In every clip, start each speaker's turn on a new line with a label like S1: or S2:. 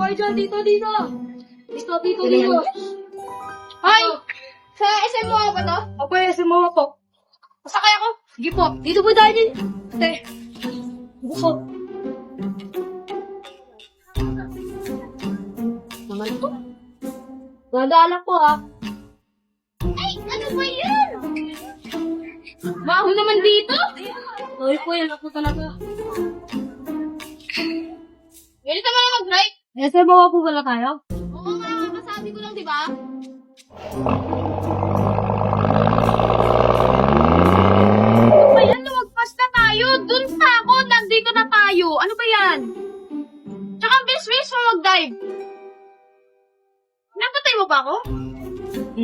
S1: kayo dyan. Dito. Dito.
S2: Hoy! Sa SM mo ba to?
S1: Ako yung sumawa po.
S2: Masakay ako.
S1: Sige po. Dito po tayo din. Ate. Buko.
S2: Naman to?
S1: Nadala po ah.
S2: Ay, ano ba yan? Baho naman dito.
S1: Sorry po, yan ako talaga.
S2: Ganito mo na mag-drive.
S1: Sumawa po pala tayo?
S2: Oo nga, kasabi ko lang, di ba? Ano ba yan? Lumagpas na tayo. Dun pa ako. Nandito na tayo. Ano ba yan? Tsaka ang bilis-bilis mo mag-dive. Napatay mo ba ako?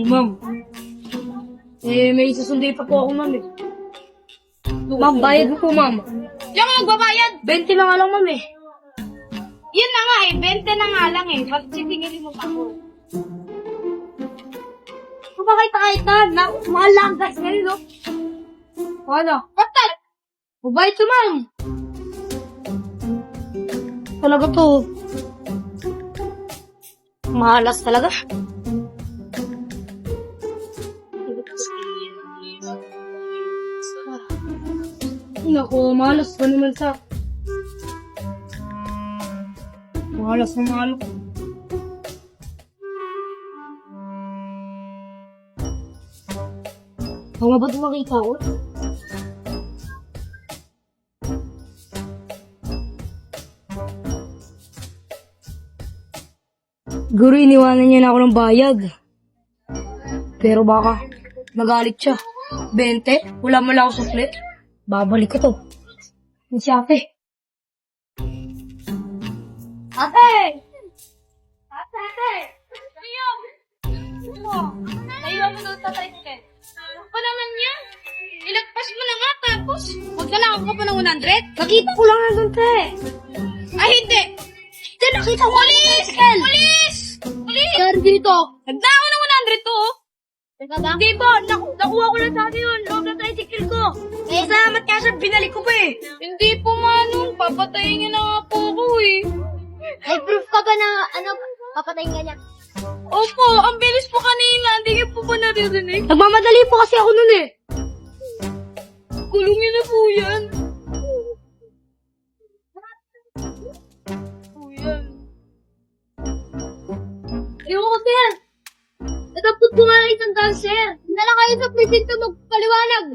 S1: Ma'am. May susundin pa po ako, ma'am eh. Ma'am, bayad mo po, ma'am.
S2: Diyan ka magbabayad.
S1: 20 na nga lang, ma'am eh.
S2: Yun na nga eh. 20 na nga lang eh. Pag sipingin mo pa ako.
S1: Kapakita na. Mahal lang gas na rin, no? Ano?
S2: Patal!
S1: Mabait ka, ma'am. Talaga to. Mahalas talaga. Naku, mahalas pa naman sa... Mahalas na mahalas. Tama ba't makita ko? Guru, iniwanan niya na ako ng bayad. Pero baka nagalit siya. 20? Wala mo lang ako suklit. Babalik ko to. Yung si ate. Ate!
S2: Ate! Iyo! Naiwan mo doon sa tricycle. Ano pa naman yan? Ilagpas mo na nga tapos maglalakad ka pa ng 100?
S1: Nakita ko lang nga doon, te.
S2: Ay, hindi!
S1: Te, nakita ko.
S2: Police! Police! Police!
S1: Sir, dito.
S2: Nagdako ng 100 to, oh.
S1: Teka ba? Hindi po. Nakuha ko na sa akin yun. Loob ng tricycle ko. Eh, salamat ka, sir. Binalik ko pa eh.
S2: Hindi po, Manong. Papatayin niya na nga po ako, eh.
S3: May proof ka ba na, papatayin ka niya?
S2: Opo, ang bilis po kanina. Hindi niyo po ba naririnig?
S1: Nagmamadali po kasi ako nun eh.
S2: Kulungin na po yan. Po yan.
S3: Ewan ko, sir. Natapot ko nga ng isang daan, sir. Hindi na lang kayo sa presinto magpaliwanag.